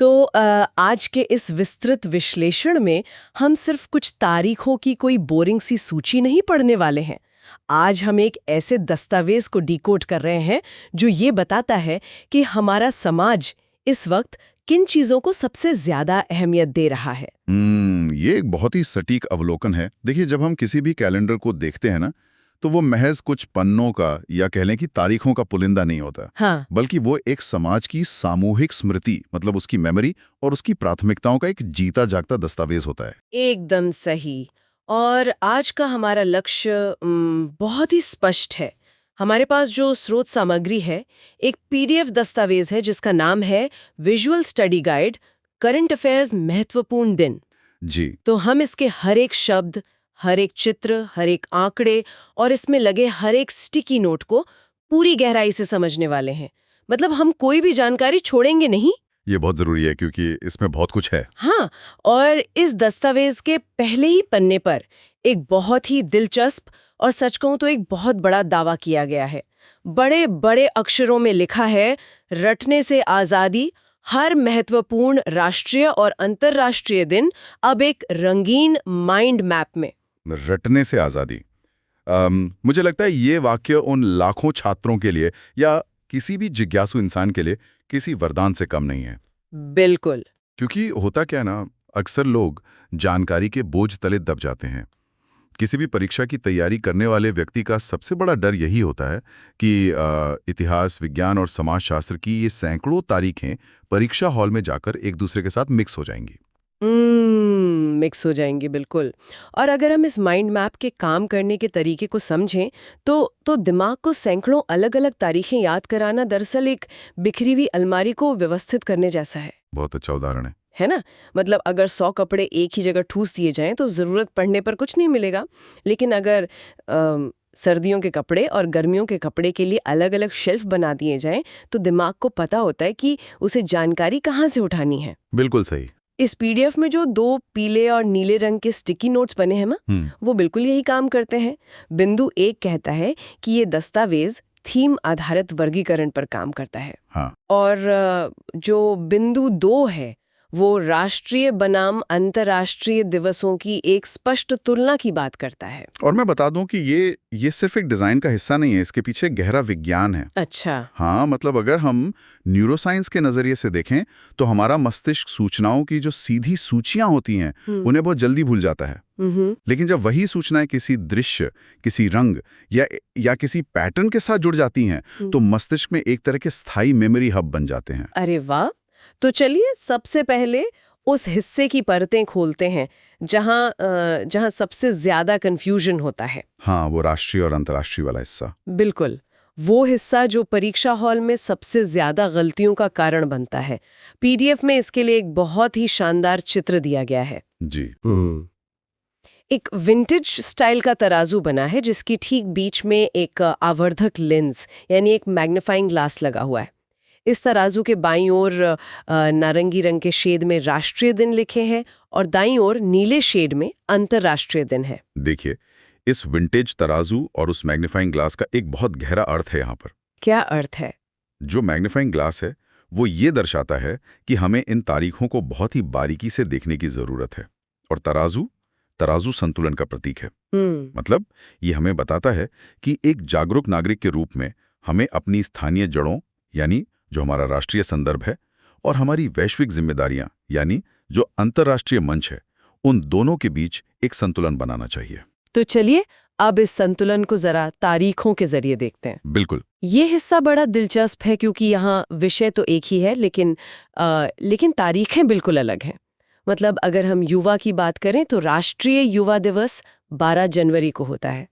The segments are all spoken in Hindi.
तो आज के इस विस्तृत विश्लेषण में हम सिर्फ कुछ तारीखों की कोई बोरिंग सी सूची नहीं पढ़ने वाले हैं। आज हम एक ऐसे दस्तावेज को डिकोड कर रहे हैं जो ये बताता है कि हमारा समाज इस वक्त किन चीजों को सबसे ज्यादा अहमियत दे रहा है। ये एक बहुत ही सटीक अवलोकन है। देखिए, जब हम किसी भी कैलेंडर को देखते हैं ना, तो वो महज कुछ पन्नों का या कह लें कि तारीखों का पुलिंदा नहीं होता। हाँ। बल्कि वो एक समाज की सामूहिक स्मृति, मतलब उसकी मेमोरी और उसकी प्राथमिकताओं का एक जीता जागता दस्तावेज होता है। एकदम सही। और आज का हमारा लक्ष्य बहुत ही स्पष्ट है। हमारे पास जो स्रोत सामग्री है, एक पीडीएफ दस्तावेज है जिसका नाम है visual study guide current affairs महत्वपूर्ण दिन। जी। तो हम इसके हर एक शब्द, हर एक चित्र, हर एक आंकड़े और इसमें लगे हर एक स्टिकी नोट को पूरी गहराई से समझने वाले हैं। मतलब हम कोई भी जानकारी छोड़ेंगे नहीं। ये बहुत जरूरी है क्योंकि इसमें बहुत कुछ है। हाँ, और इस दस्तावेज के पहले ही पन्ने पर एक बहुत ही दिलचस्प और सच कहूं तो एक बहुत बड़ा दावा किया गया है। बड़े बड़े अक्षरों में लिखा है, रटने से आजादी, हर महत्वपूर्ण राष्ट्रीय और अंतर्राष्ट्रीय दिन अब एक रंगीन माइंड मैप में। रटने से आजादी। मुझे लगता है ये वाक्य उन लाखों छात्रों के लिए या किसी भी जिज्ञासु इंसान के लिए किसी वरदान से कम नहीं है। बिल्कुल। क्योंकि होता क्या ना, अक्सर लोग जानकारी के बोझ तले दब जाते हैं। किसी भी परीक्षा की तैयारी करने वाले व्यक्ति का सबसे बड़ा डर यही होता है कि इतिहास, विज्ञान और समाजशास्त्र की ये सैकड़ों तारीखें परीक्षा हॉल में जाकर एक दूसरे के साथ मिक्स हो जाएंगी। मिक्स हो जाएंगे, बिल्कुल। और अगर हम इस माइंड मैप के काम करने के तरीके को समझें तो दिमाग को सैकड़ों अलग अलग तारीखें याद कराना दरअसल एक बिखरी हुई अलमारी को व्यवस्थित करने जैसा है। बहुत अच्छा उदाहरण है ना? मतलब अगर 100 कपड़े एक ही जगह ठूस दिए जाएं तो जरूरत पड़ने पर कुछ नहीं मिलेगा। लेकिन अगर सर्दियों के कपड़े और गर्मियों के कपड़े के लिए अलग अलग शेल्फ बना दिए जाएं तो दिमाग को पता होता है कि उसे जानकारी कहाँ से उठानी है। बिल्कुल सही। इस पीडीएफ में जो 2 पीले और नीले रंग के स्टिकी नोट्स बने हैं ना, वो बिल्कुल यही काम करते हैं। बिंदु 1 कहता है कि ये दस्तावेज थीम आधारित वर्गीकरण पर काम करता है। हाँ। और जो बिंदु 2 है वो राष्ट्रीय बनाम अंतर्राष्ट्रीय दिवसों की एक स्पष्ट तुलना की बात करता है। और मैं बता दूं कि ये सिर्फ एक डिजाइन का हिस्सा नहीं है, इसके पीछे गहरा विज्ञान है। अच्छा। हाँ, मतलब अगर हम न्यूरोसाइंस के नजरिए से देखें तो हमारा मस्तिष्क सूचनाओं की जो सीधी सूचियां होती हैं उन्हें बहुत जल्दी भूल जाता है। लेकिन जब वही सूचनाएं किसी दृश्य, किसी रंग या किसी पैटर्न के साथ जुड़ जाती हैं तो मस्तिष्क में एक तरह के स्थायी मेमोरी हब बन जाते हैं। अरे वाह! तो चलिए सबसे पहले उस हिस्से की परतें खोलते हैं जहां सबसे ज्यादा कंफ्यूजन होता है। हाँ, वो राष्ट्रीय और अंतर्राष्ट्रीय वाला हिस्सा। बिल्कुल, वो हिस्सा जो परीक्षा हॉल में सबसे ज्यादा गलतियों का कारण बनता है। पीडीएफ में इसके लिए एक बहुत ही शानदार चित्र दिया गया है। जी। एक विंटेज स्टाइल का तराजू बना है जिसकी ठीक बीच में एक आवर्धक लेंस यानी एक मैग्नीफाइंग ग्लास लगा हुआ है। इस तराजू के बाईं ओर नारंगी रंग के शेड में राष्ट्रीय दिन लिखे हैं और दाईं ओर नीले शेड में अंतर्राष्ट्रीय दिन है। देखिए, इस विंटेज तराजू और उस मैग्नीफाइंग ग्लास का एक बहुत गहरा अर्थ है यहाँ पर। क्या अर्थ है? जो मैग्नीफाइंग ग्लास है वो ये दर्शाता है कि हमें इन तारीखों को बहुत ही बारीकी से देखने की जरूरत है। और तराजू संतुलन का प्रतीक है। मतलब ये हमें बताता है कि एक जागरूक नागरिक के रूप में हमें अपनी स्थानीय जड़ों यानी जो हमारा राष्ट्रीय संदर्भ है और हमारी वैश्विक जिम्मेदारियां यानी जो अंतर्राष्ट्रीय मंच है, उन दोनों के बीच एक संतुलन बनाना चाहिए। तो चलिए अब इस संतुलन को जरा तारीखों के जरिए देखते हैं। बिल्कुल। ये हिस्सा बड़ा दिलचस्प है क्योंकि यहाँ विषय तो एक ही है लेकिन तारीखें बिल्कुल अलग हैं। मतलब अगर हम युवा की बात करें तो राष्ट्रीय युवा दिवस 12 जनवरी को होता है।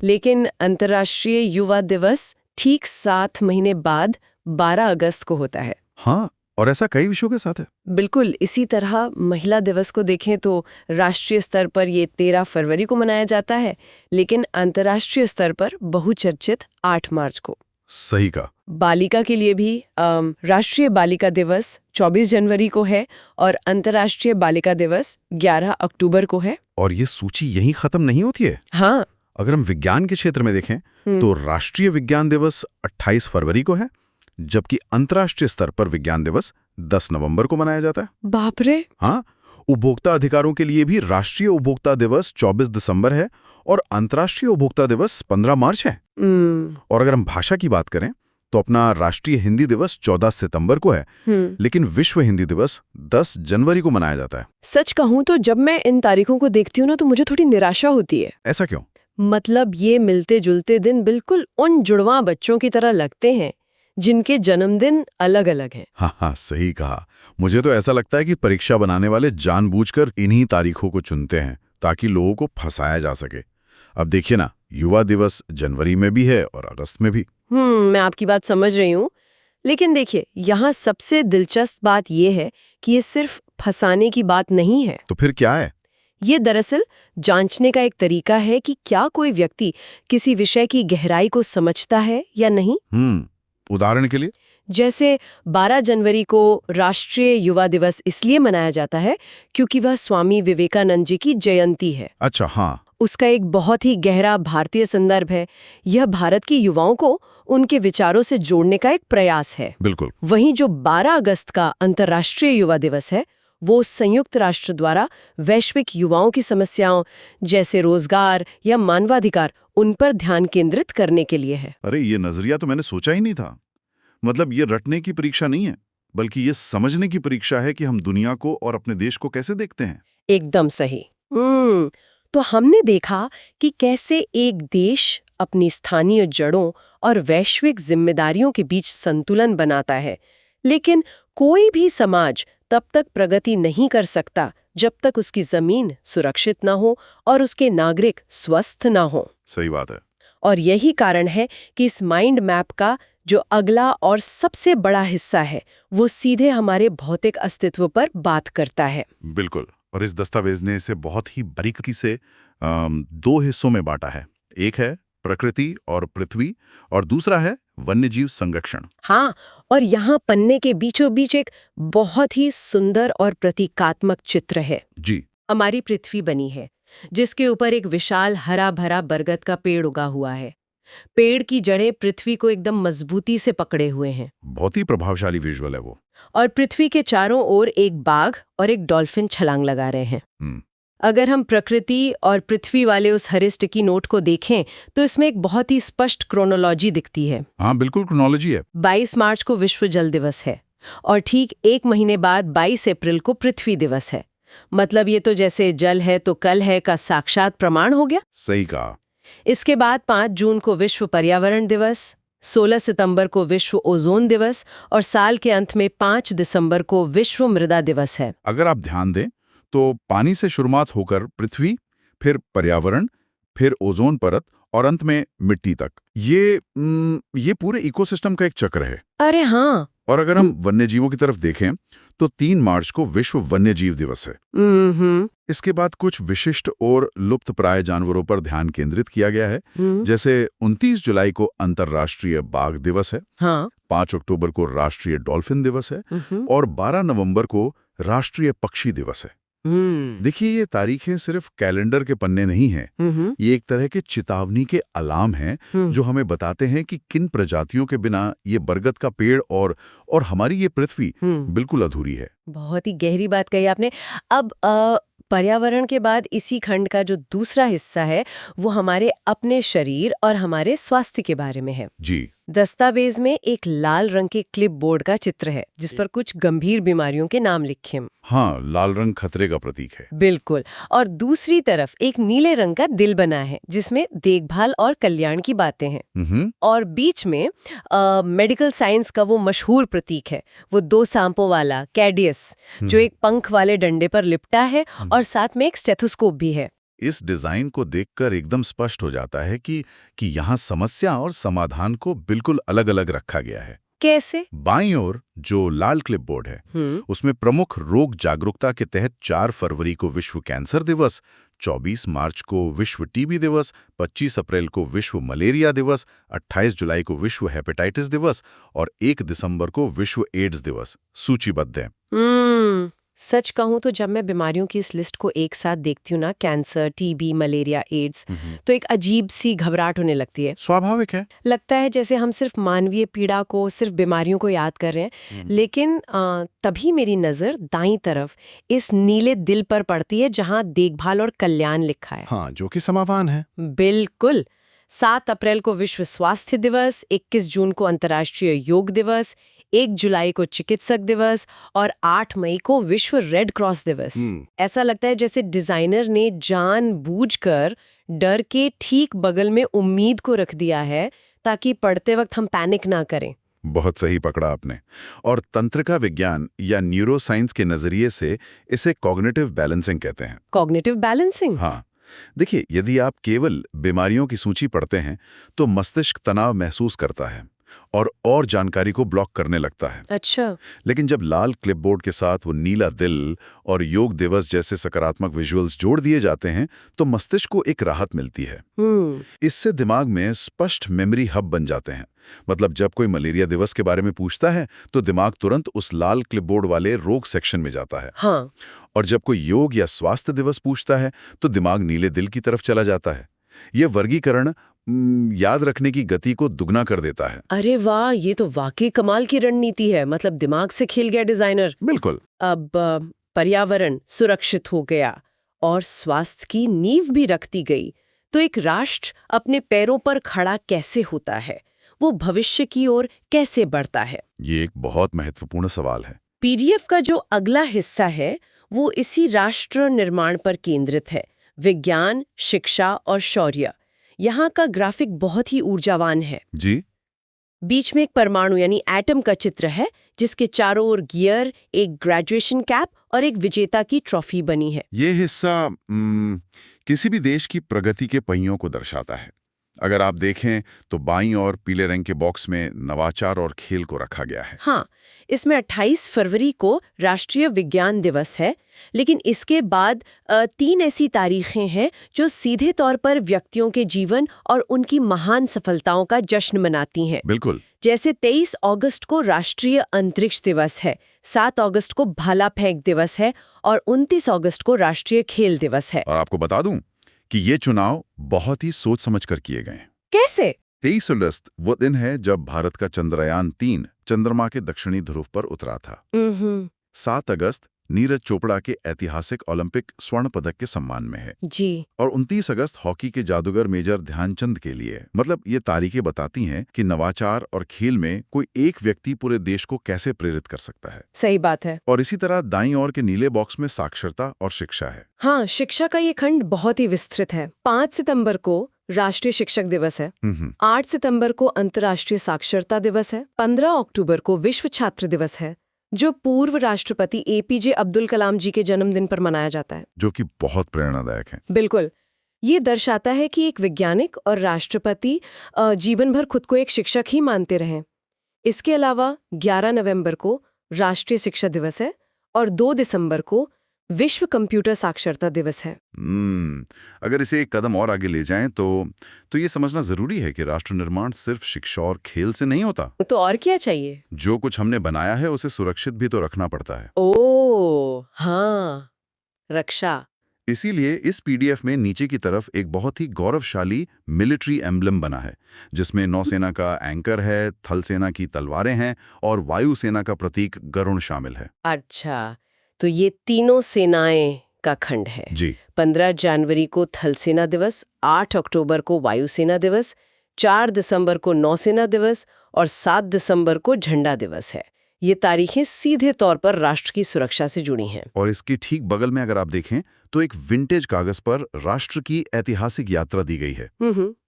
लेकिन अंतर्राष्ट्रीय युवा दिवस ठीक 7 महीने बाद 12 अगस्त को होता है। हाँ, और ऐसा कई विषयों के साथ है। बिल्कुल। इसी तरह महिला दिवस को देखें तो राष्ट्रीय स्तर पर ये 13 फरवरी को मनाया जाता है, लेकिन अंतर्राष्ट्रीय स्तर पर बहुचर्चित 8 मार्च को। सही कहा। बालिका के लिए भी राष्ट्रीय बालिका दिवस 24 जनवरी को है और अंतर्राष्ट्रीय बालिका दिवस 11 अक्टूबर को है। और ये सूची यहीं खत्म नहीं होती है। हाँ। अगर हम विज्ञान के क्षेत्र में देखें तो राष्ट्रीय विज्ञान दिवस 28 फरवरी को है, जबकि अंतर्राष्ट्रीय स्तर पर विज्ञान दिवस 10 नवंबर को मनाया जाता है। बाप रे। हाँ, उपभोक्ता अधिकारों के लिए भी राष्ट्रीय उपभोक्ता दिवस 24 दिसंबर है और अंतर्राष्ट्रीय उपभोक्ता दिवस 15 मार्च है। और अगर हम भाषा की बात करें तो अपना राष्ट्रीय हिंदी दिवस 14 सितंबर को है, लेकिन विश्व हिंदी दिवस 10 जनवरी को मनाया जाता है। सच कहूं तो जब मैं इन तारीखों को देखती हूँ ना तो मुझे थोड़ी निराशा होती है। ऐसा क्यों? मतलब ये मिलते जुलते दिन बिल्कुल उन जुड़वां बच्चों की तरह लगते हैं जिनके जन्मदिन अलग अलग हैं। हाँ, सही कहा। मुझे तो ऐसा लगता है कि परीक्षा बनाने वाले जानबूझकर इन्हीं तारीखों को चुनते हैं ताकि लोगों को फंसाया जा सके। अब देखिए ना, युवा दिवस जनवरी में भी है और अगस्त में भी। मैं आपकी बात समझ रही हूँ, लेकिन देखिए यहाँ सबसे दिलचस्प बात यह है कि ये सिर्फ फंसाने की बात नहीं है। तो फिर क्या है? ये दरअसल जांचने का एक तरीका है कि क्या कोई व्यक्ति किसी विषय की गहराई को समझता है या नहीं। उदाहरण के लिए, जैसे 12 जनवरी को राष्ट्रीय युवा दिवस इसलिए मनाया जाता है क्योंकि वह स्वामी विवेकानंद जी की जयंती है। अच्छा, हाँ। उसका एक बहुत ही गहरा भारतीय संदर्भ है। यह भारत के युवाओं को उनके विचारों से जोड़ने का एक प्रयास है। बिल्कुल। वहीं जो 12 अगस्त का अंतर्राष्ट्रीय युवा दिवस है वो संयुक्त राष्ट्र द्वारा वैश्विक युवाओं की समस्याओं जैसे रोजगार या मानवाधिकार उन पर ध्यान केंद्रित करने के लिए है। अरे, ये नजरिया तो मैंने सोचा ही नहीं था। मतलब ये रटने की परीक्षा नहीं है, बल्कि ये समझने की परीक्षा है कि हम दुनिया को और अपने देश को कैसे देखते हैं। एकदम सही। तो हमने देखा कि कैसे एक देश अपनी स्थानीय जड़ों और वैश्विक जिम्मेदारियों के बीच संतुलन बनाता है, लेकिन कोई भी समाज तब तक प्रगति नहीं कर सकता जब तक उसकी जमीन सुरक्षित ना हो और उसके नागरिक स्वस्थ ना हो। सही बात है। और यही कारण है कि इस माइंड मैप का जो अगला और सबसे बड़ा हिस्सा है वो सीधे हमारे भौतिक अस्तित्व पर बात करता है। बिल्कुल। और इस दस्तावेज ने इसे बहुत ही बारीकी से 2 हिस्सों में बांटा है। एक है प्रकृति और पृथ्वी और दूसरा है वन्यजीव संरक्षण। हाँ, और यहाँ पन्ने के बीचों बीच एक बहुत ही सुंदर और प्रतीकात्मक चित्र है। जी। हमारी पृथ्वी बनी है जिसके ऊपर एक विशाल हरा भरा बरगद का पेड़ उगा हुआ है। पेड़ की जड़ें पृथ्वी को एकदम मजबूती से पकड़े हुए हैं। बहुत ही प्रभावशाली विजुअल है वो। और पृथ्वी के चारों ओर एक बाघ और एक डॉल्फिन छलांग लगा रहे हैं। अगर हम प्रकृति और पृथ्वी वाले उस हरे स्टिकी नोट को देखें तो इसमें एक बहुत ही स्पष्ट क्रोनोलॉजी दिखती है। हाँ, बिल्कुल क्रोनोलॉजी है। 22 मार्च को विश्व जल दिवस है और ठीक 1 महीने बाद 22 अप्रैल को पृथ्वी दिवस है। मतलब ये तो जैसे जल है तो कल है का साक्षात प्रमाण हो गया। सही कहा। इसके बाद 5 जून को विश्व पर्यावरण दिवस, 16 सितंबर को विश्व ओजोन दिवस और साल के अंत में 5 दिसंबर को विश्व मृदा दिवस है। अगर आप ध्यान दें तो पानी से शुरुआत होकर पृथ्वी, फिर पर्यावरण, फिर ओजोन परत और अंत में मिट्टी तक, ये पूरे इकोसिस्टम का एक चक्र है। अरे हाँ। और अगर हम वन्यजीवों की तरफ देखें तो 3 मार्च को विश्व वन्यजीव दिवस है। इसके बाद कुछ विशिष्ट और लुप्तप्राय जानवरों पर ध्यान केंद्रित किया गया है। जैसे 29 जुलाई को अंतर्राष्ट्रीय बाघ दिवस है। हाँ। 5 अक्टूबर को राष्ट्रीय डॉल्फिन दिवस है और 12 नवंबर को राष्ट्रीय पक्षी दिवस है। देखिए, ये तारीखें सिर्फ कैलेंडर के पन्ने नहीं हैं। ये एक तरह के चेतावनी के अलार्म हैं जो हमें बताते हैं कि किन प्रजातियों के बिना ये बरगद का पेड़ और हमारी ये पृथ्वी बिल्कुल अधूरी है। बहुत ही गहरी बात कही आपने। अब पर्यावरण के बाद इसी खंड का जो दूसरा हिस्सा है वो हमारे अपने शरीर और हमारे स्वास्थ्य के बारे में है। जी। दस्तावेज में एक लाल रंग के क्लिप बोर्ड का चित्र है जिस पर कुछ गंभीर बीमारियों के नाम लिखे हैं। हाँ, लाल रंग खतरे का प्रतीक है। बिल्कुल। और दूसरी तरफ एक नीले रंग का दिल बना है जिसमें देखभाल और कल्याण की बातें हैं। और बीच में मेडिकल साइंस का वो मशहूर प्रतीक है, वो 2 सांपों वाला कैडियस जो एक पंख वाले डंडे पर लिपटा है और साथ में एक स्टेथोस्कोप भी है। इस डिजाइन को देखकर एकदम स्पष्ट हो जाता है कि यहाँ समस्या और समाधान को बिल्कुल अलग-अलग रखा गया है। कैसे? बाईं ओर जो लाल क्लिपबोर्ड है उसमें प्रमुख रोग जागरूकता के तहत 4 फरवरी को विश्व कैंसर दिवस, 24 मार्च को विश्व टीबी दिवस, 25 अप्रैल को विश्व मलेरिया दिवस, 28 जुलाई को विश्व हेपेटाइटिस दिवस और 1 दिसंबर को विश्व एड्स दिवस सूचीबद्ध है। सच कहूँ तो जब मैं बीमारियों की इस लिस्ट को एक साथ देखती हूँ ना, कैंसर, टीबी, मलेरिया, एड्स, तो एक अजीब सी घबराहट होने लगती है। स्वाभाविक है। लगता है जैसे हम सिर्फ मानवीय पीड़ा को, सिर्फ बीमारियों को याद कर रहे हैं। लेकिन तभी मेरी नज़र दाईं तरफ इस नीले दिल पर पड़ती है जहाँ देखभाल और कल्याण लिखा है। हाँ, जो कि समावान है। बिल्कुल। 7 अप्रैल को विश्व स्वास्थ्य दिवस, 21 जून को अंतर्राष्ट्रीय योग दिवस, 1 जुलाई को चिकित्सक दिवस और 8 मई को विश्व रेड क्रॉस दिवस। ऐसा लगता है जैसे डिजाइनर ने जानबूझकर डर के ठीक बगल में उम्मीद को रख दिया है ताकि पढ़ते वक्त हम पैनिक ना करें। बहुत सही पकड़ा आपने। और तंत्रिका विज्ञान या न्यूरोसाइंस के नजरिए से इसे कॉग्निटिव बैलेंसिंग कहते हैं। Cognitive balancing? हाँ, देखिए, यदि आप केवल बीमारियों की सूची पढ़ते हैं तो मस्तिष्क तनाव महसूस करता है और जानकारी को ब्लॉक करने लगता है। अच्छा। लेकिन जब लाल क्लिपबोर्ड के साथ वो नीला दिल और योग दिवस जैसे सकारात्मक विजुअल्स जोड़ दिए जाते हैं तो मस्तिष्क को एक राहत मिलती है। इससे दिमाग में स्पष्ट मेमोरी हब बन जाते हैं। मतलब जब कोई मलेरिया दिवस के बारे में पूछता है तो दिमाग तुरंत उस लाल क्लिपबोर्ड वाले रोग सेक्शन में जाता है। हाँ। और जब कोई योग या स्वास्थ्य दिवस पूछता है तो दिमाग नीले दिल की तरफ चला जाता है। ये वर्गीकरण याद रखने की गति को दुगना कर देता है। अरे वाह, ये तो वाकई कमाल की रणनीति है। मतलब दिमाग से खेल गया डिजाइनर। बिल्कुल। अब पर्यावरण सुरक्षित हो गया और स्वास्थ्य की नींव भी रख दी गई, तो एक राष्ट्र अपने पैरों पर खड़ा कैसे होता है, वो भविष्य की ओर कैसे बढ़ता है? ये एक बहुत महत्वपूर्ण सवाल है। पीडीएफ का जो अगला हिस्सा है वो इसी राष्ट्र निर्माण पर केंद्रित है। विज्ञान, शिक्षा और शौर्य। यहाँ का ग्राफिक बहुत ही ऊर्जावान है। जी। बीच में एक परमाणु यानी एटम का चित्र है जिसके चारों ओर गियर, एक ग्रेजुएशन कैप और एक विजेता की ट्रॉफी बनी है। ये हिस्सा किसी भी देश की प्रगति के पहियों को दर्शाता है। अगर आप देखें तो बाईं और पीले रंग के बॉक्स में नवाचार और खेल को रखा गया है। हाँ, इसमें 28 फरवरी को राष्ट्रीय विज्ञान दिवस है, लेकिन इसके बाद 3 ऐसी तारीखें हैं जो सीधे तौर पर व्यक्तियों के जीवन और उनकी महान सफलताओं का जश्न मनाती हैं। बिल्कुल। जैसे 23 अगस्त को राष्ट्रीय अंतरिक्ष दिवस है, 7 अगस्त को भाला फेंक दिवस है और 29 अगस्त को राष्ट्रीय खेल दिवस है। और आपको बता दूं कि ये चुनाव बहुत ही सोच समझकर किए गए हैं। कैसे? 23 अगस्त वो दिन है जब भारत का चंद्रयान 3 चंद्रमा के दक्षिणी ध्रुव पर उतरा था। 7 अगस्त नीरज चोपड़ा के ऐतिहासिक ओलंपिक स्वर्ण पदक के सम्मान में है। जी। और 29 अगस्त हॉकी के जादूगर मेजर ध्यानचंद के लिए। मतलब ये तारीखें बताती हैं कि नवाचार और खेल में कोई एक व्यक्ति पूरे देश को कैसे प्रेरित कर सकता है। सही बात है। और इसी तरह दाईं ओर के नीले बॉक्स में साक्षरता और शिक्षा है। हाँ, शिक्षा का ये खंड बहुत ही विस्तृत है। 5 सितंबर को राष्ट्रीय शिक्षक दिवस है। 8 सितंबर को अंतर्राष्ट्रीय साक्षरता दिवस है। 15 अक्टूबर को विश्व छात्र दिवस है, जो पूर्व राष्ट्रपति एपीजे अब्दुल कलाम जी के जन्मदिन पर मनाया जाता है, जो कि बहुत प्रेरणादायक है। बिल्कुल। ये दर्शाता है कि एक वैज्ञानिक और राष्ट्रपति जीवन भर खुद को एक शिक्षक ही मानते रहे। इसके अलावा 11 नवंबर को राष्ट्रीय शिक्षा दिवस है और 2 दिसंबर को विश्व कंप्यूटर साक्षरता दिवस है। अगर इसे एक कदम और आगे ले जाएं तो ये समझना जरूरी है कि राष्ट्र निर्माण सिर्फ शिक्षा और खेल से नहीं होता। तो और क्या चाहिए? जो कुछ हमने बनाया है उसे सुरक्षित भी तो रखना पड़ता है। ओह हाँ, रक्षा। इसीलिए इस पीडीएफ में नीचे की तरफ एक बहुत ही गौरवशाली मिलिट्री एम्ब्लम बना है, जिसमें नौसेना का एंकर है, थल सेना की तलवारें हैं और वायुसेना का प्रतीक गरुण शामिल है। अच्छा, तो ये तीनों सेनाएं का खंड है। जी। 15 जनवरी को थल सेना दिवस, 8 अक्टूबर को वायुसेना दिवस, 4 दिसंबर को नौसेना दिवस और 7 दिसंबर को झंडा दिवस है। ये तारीखें सीधे तौर पर राष्ट्र की सुरक्षा से जुड़ी हैं। और इसके ठीक बगल में अगर आप देखें तो एक विंटेज कागज पर राष्ट्र की ऐतिहासिक यात्रा दी गई है।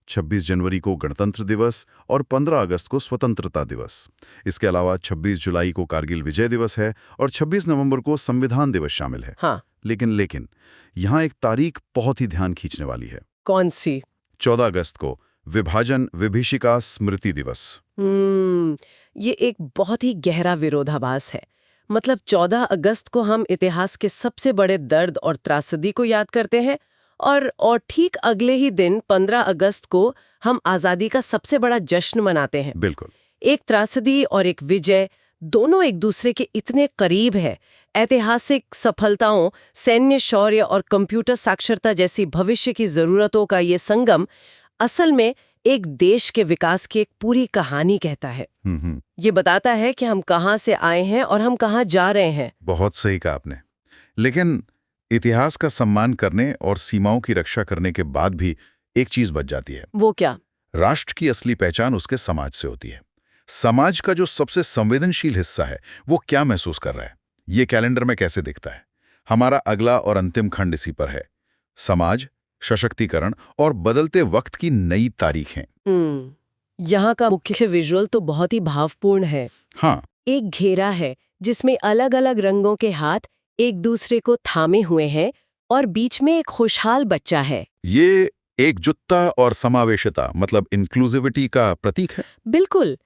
26 जनवरी को गणतंत्र दिवस और 15 अगस्त को स्वतंत्रता दिवस। इसके अलावा 26 जुलाई को कारगिल विजय दिवस है और 26 नवंबर को संविधान दिवस शामिल है। हाँ। लेकिन यहाँ एक तारीख बहुत ही ध्यान खींचने वाली है। कौन सी? 14 अगस्त को विभाजन विभीषिका स्मृति दिवस। ये एक बहुत ही गहरा विरोधाभास है। मतलब 14 अगस्त को हम इतिहास के सबसे बड़े दर्द और त्रासदी को याद करते हैं और ठीक अगले ही दिन 15 अगस्त को हम आज़ादी का सबसे बड़ा जश्न मनाते हैं। बिल्कुल। एक त्रासदी और एक विजय, दोनों एक दूसरे के इतने करीब है ऐतिहासिक सफलताओं, सैन्य शौर्य और कंप्यूटर साक्षरता जैसी भविष्य की जरूरतों का ये संगम असल में एक देश के विकास की एक पूरी कहानी कहता है। ये बताता है कि हम कहाँ से आए हैं और हम कहाँ जा रहे हैं। बहुत सही कहा आपने। लेकिन इतिहास का सम्मान करने और सीमाओं की रक्षा करने के बाद भी एक चीज बच जाती है। वो क्या? राष्ट्र की असली पहचान उसके समाज से होती है। समाज का जो सबसे संवेदनशील हिस्सा है वो क्या महसूस कर रहा है, ये कैलेंडर में कैसे दिखता है। हमारा अगला और अंतिम खंड इसी पर है। समाज, सशक्तिकरण और बदलते वक्त की नई तारीखें। यहाँ का मुख्य विजुअल तो बहुत ही भावपूर्ण है। हाँ, एक घेरा है जिसमें अलग अलग रंगों के हाथ एक दूसरे को थामे हुए हैं और बीच में एक खुशहाल बच्चा है। ये एकजुटता और समावेशिता मतलब इंक्लूसिविटी का प्रतीक है। बिल्कुल।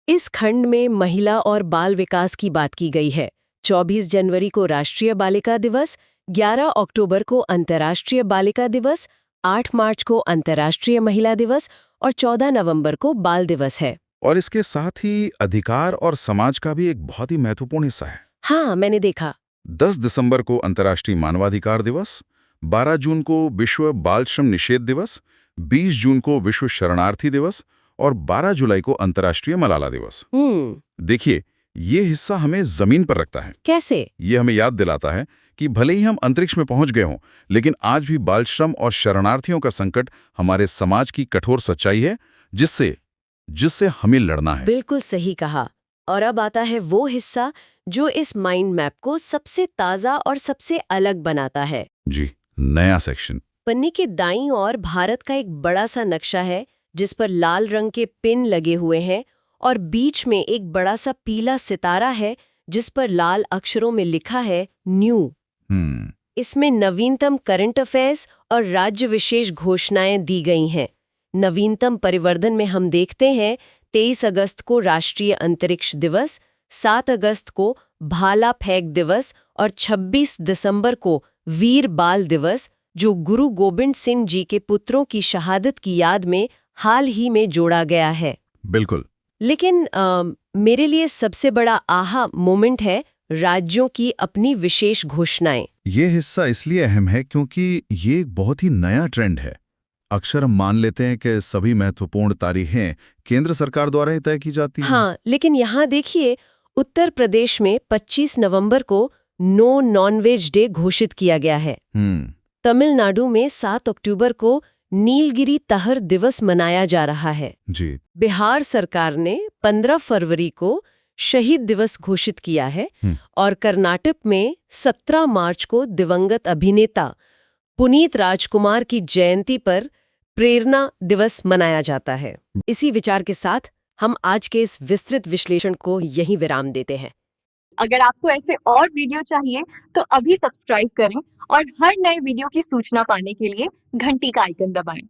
इस खंड में महिला और बाल विकास की बात की गई है। 24 जनवरी को राष्ट्रीय बालिका दिवस, 11 अक्टूबर को अंतर्राष्ट्रीय बालिका दिवस, 8 मार्च को अंतर्राष्ट्रीय महिला दिवस और 14 नवंबर को बाल दिवस है। और इसके साथ ही अधिकार और समाज का भी एक बहुत ही महत्वपूर्ण हिस्सा है। हाँ, मैंने देखा। 10 दिसंबर को अंतर्राष्ट्रीय मानवाधिकार दिवस, 12 जून को विश्व बाल श्रम निषेध दिवस, 20 जून को विश्व शरणार्थी दिवस और 12 जुलाई को अंतर्राष्ट्रीय मलाला दिवस। देखिए, ये हिस्सा हमें जमीन पर रखता है। कैसे? ये हमें याद दिलाता है कि भले ही हम अंतरिक्ष में पहुंच गए हों, लेकिन आज भी बाल श्रम और शरणार्थियों का संकट हमारे समाज की कठोर सच्चाई है, जिससे हमें लड़ना है। बिल्कुल सही कहा। और अब आता है वो हिस्सा जो इस माइंड मैप को सबसे ताज़ा और सबसे अलग बनाता है। जी, नया सेक्शन। पन्ने के दाईं ओर भारत का एक बड़ा सा नक्शा है जिस पर लाल रंग के पिन लगे हुए हैं और बीच में एक बड़ा सा पीला सितारा है जिस पर लाल अक्षरों में लिखा है न्यू। इसमें नवीनतम करंट अफेयर्स और राज्य विशेष घोषणाएं दी गई हैं। नवीनतम परिवर्तन में हम देखते हैं 23 अगस्त को राष्ट्रीय अंतरिक्ष दिवस, 7 अगस्त को भाला फेंक दिवस और 26 दिसंबर को वीर बाल दिवस, जो गुरु गोबिंद सिंह जी के पुत्रों की शहादत की याद में हाल ही में जोड़ा गया है। बिल्कुल। लेकिन मेरे लिए सबसे बड़ा आहा मोमेंट है राज्यों की अपनी विशेष घोषणाएं। ये हिस्सा इसलिए अहम है क्योंकि ये एक बहुत ही नया ट्रेंड है। अक्सर हम मान लेते हैं कि सभी महत्वपूर्ण तारीखें केंद्र सरकार द्वारा ही तय की जाती हैं। हाँ, लेकिन यहाँ देखिए, उत्तर प्रदेश में 25 नवंबर को नो नॉनवेज डे घोषित किया गया है। तमिलनाडु में 7 अक्टूबर को नीलगिरी तहर दिवस मनाया जा रहा है। जी। बिहार सरकार ने 15 फरवरी को शहीद दिवस घोषित किया है और कर्नाटक में 17 मार्च को दिवंगत अभिनेता पुनीत राजकुमार की जयंती पर प्रेरणा दिवस मनाया जाता है। इसी विचार के साथ हम आज के इस विस्तृत विश्लेषण को यहीं विराम देते हैं। अगर आपको ऐसे और वीडियो चाहिए तो अभी सब्सक्राइब करें और हर नए वीडियो की सूचना पाने के लिए घंटी का आइकन दबाएं।